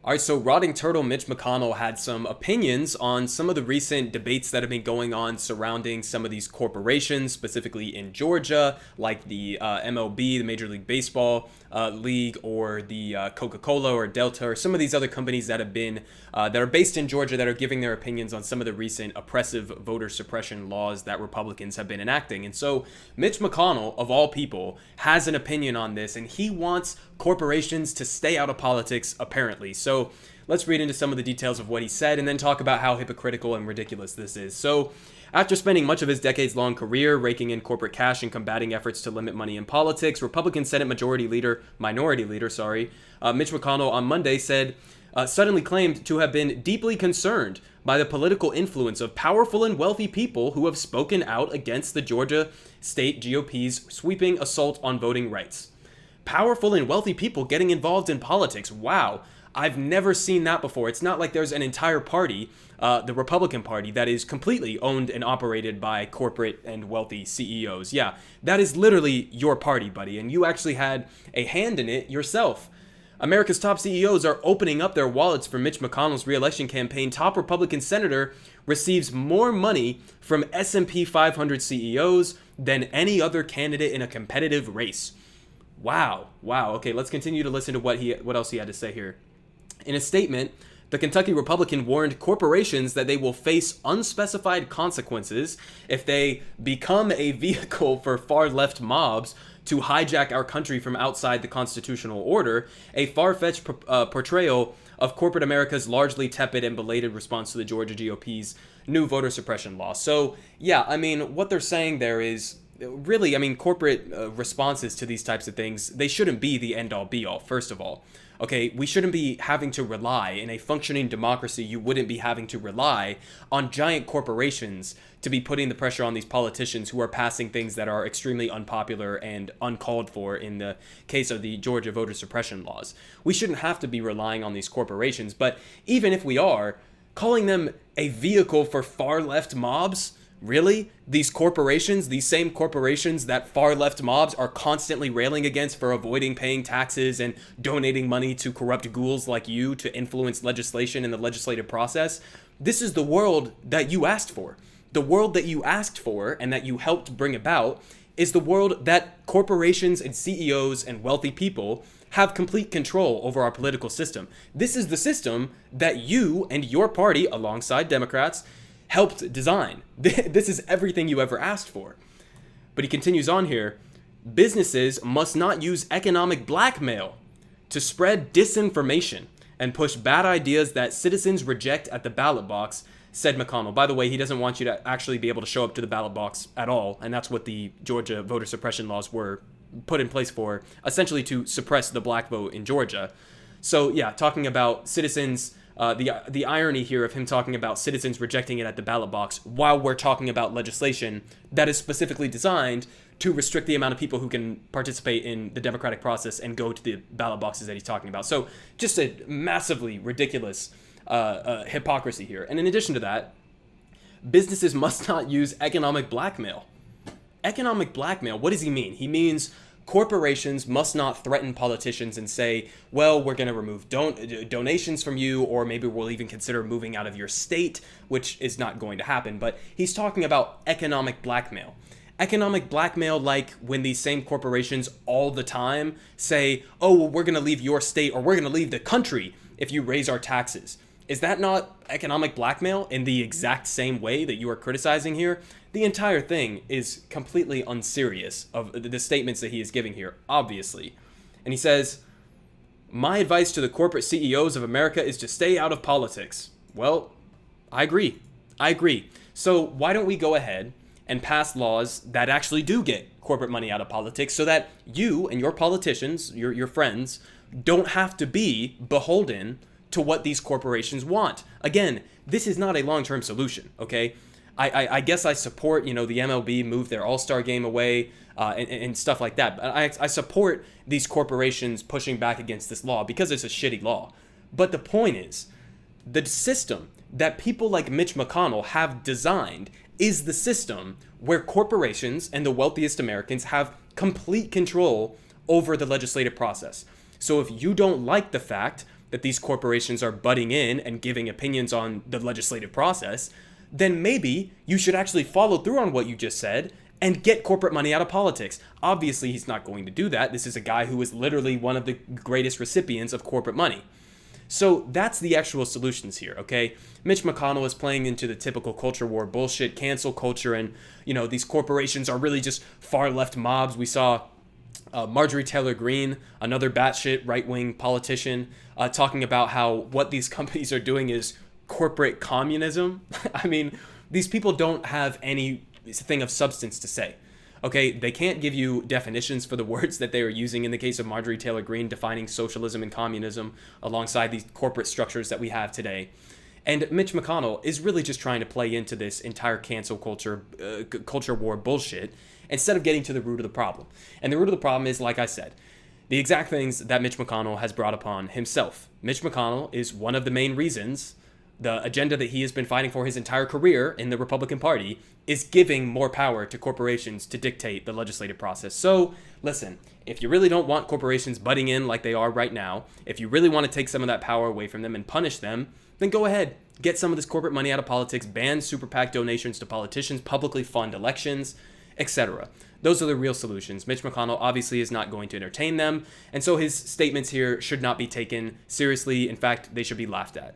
All right, so Rotting Turtle Mitch McConnell had some opinions on some of the recent debates that have been going on surrounding some of these corporations, specifically in Georgia, like the MLB, the Major League Baseball League, or the Coca-Cola or Delta, or some of these other companies that have been that are based in Georgia that are giving their opinions on some of the recent oppressive voter suppression laws that Republicans have been enacting. And so Mitch McConnell, of all people, has an opinion on this, and he wants corporations to stay out of politics, apparently. So let's read into some of the details of what he said and then talk about how hypocritical and ridiculous this is. So after spending much of his decades-long career raking in corporate cash and combating efforts to limit money in politics, Republican Senate Minority Leader, Mitch McConnell on Monday suddenly claimed to have been deeply concerned by the political influence of powerful and wealthy people who have spoken out against the Georgia state GOP's sweeping assault on voting rights. Powerful and wealthy people getting involved in politics. Wow. I've never seen that before. It's not like there's an entire party, the Republican Party, that is completely owned and operated by corporate and wealthy CEOs. Yeah, that is literally your party, buddy, and you actually had a hand in it yourself. America's top CEOs are opening up their wallets for Mitch McConnell's re-election campaign. Top Republican senator receives more money from S&P 500 CEOs than any other candidate in a competitive race. Wow. Okay, let's continue to listen to what else he had to say here. In a statement, the Kentucky Republican warned corporations that they will face unspecified consequences if they become a vehicle for far-left mobs to hijack our country from outside the constitutional order, a far-fetched portrayal of corporate America's largely tepid and belated response to the Georgia GOP's new voter suppression law. So, yeah, I mean, what they're saying there is, really, I mean, corporate responses to these types of things, they shouldn't be the end-all be-all, first of all. Okay, we shouldn't be having to rely, in a functioning democracy, you wouldn't be having to rely on giant corporations to be putting the pressure on these politicians who are passing things that are extremely unpopular and uncalled for in the case of the Georgia voter suppression laws. We shouldn't have to be relying on these corporations, but even if we are, calling them a vehicle for far-left mobs? Really? These corporations, these same corporations that far-left mobs are constantly railing against for avoiding paying taxes and donating money to corrupt ghouls like you to influence legislation in the legislative process, this is the world that you asked for. The world that you asked for and that you helped bring about is the world that corporations and CEOs and wealthy people have complete control over our political system. This is the system that you and your party, alongside Democrats, helped design. This is everything you ever asked for. But he continues on here. Businesses must not use economic blackmail to spread disinformation and push bad ideas that citizens reject at the ballot box, said McConnell. By the way, he doesn't want you to actually be able to show up to the ballot box at all, and that's what the Georgia voter suppression laws were put in place for, essentially to suppress the black vote in Georgia. So yeah, talking about citizens, the irony here of him talking about citizens rejecting it at the ballot box while we're talking about legislation that is specifically designed to restrict the amount of people who can participate in the democratic process and go to the ballot boxes that he's talking about. So just a massively ridiculous hypocrisy here. And in addition to that, businesses must not use economic blackmail. Economic blackmail, what does he mean? He means corporations must not threaten politicians and say, well, we're going to remove donations from you, or maybe we'll even consider moving out of your state, which is not going to happen. But he's talking about economic blackmail. Economic blackmail, like when these same corporations all the time say, oh, well, we're going to leave your state, or we're going to leave the country if you raise our taxes. Is that not economic blackmail in the exact same way that you are criticizing here? The entire thing is completely unserious of the statements that he is giving here, obviously. And he says, my advice to the corporate CEOs of America is to stay out of politics. Well, I agree. So why don't we go ahead and pass laws that actually do get corporate money out of politics so that you and your politicians, your friends, don't have to be beholden to what these corporations want. Again, this is not a long-term solution, okay? I guess I support, the MLB moved their All-Star game away and stuff like that. But I support these corporations pushing back against this law because it's a shitty law. But the point is, the system that people like Mitch McConnell have designed is the system where corporations and the wealthiest Americans have complete control over the legislative process. So if you don't like the fact that these corporations are butting in and giving opinions on the legislative process, then maybe you should actually follow through on what you just said and get corporate money out of politics. Obviously, he's not going to do that. This is a guy who is literally one of the greatest recipients of corporate money. So that's the actual solutions here, okay? Mitch McConnell is playing into the typical culture war bullshit, cancel culture, and, these corporations are really just far left mobs. We saw Marjorie Taylor Greene, another batshit right-wing politician, talking about how what these companies are doing is corporate communism. I mean, these people don't have anything of substance to say. Okay, they can't give you definitions for the words that they are using in the case of Marjorie Taylor Greene, defining socialism and communism alongside these corporate structures that we have today. And Mitch McConnell is really just trying to play into this entire cancel culture war bullshit instead of getting to the root of the problem. And the root of the problem is, like I said, the exact things that Mitch McConnell has brought upon himself. Mitch McConnell is one of the main reasons the agenda that he has been fighting for his entire career in the Republican Party is giving more power to corporations to dictate the legislative process. So, listen, if you really don't want corporations butting in like they are right now, if you really want to take some of that power away from them and punish them, then go ahead. Get some of this corporate money out of politics, ban super PAC donations to politicians, publicly fund elections, etc. Those are the real solutions. Mitch McConnell obviously is not going to entertain them, and so his statements here should not be taken seriously. In fact, they should be laughed at.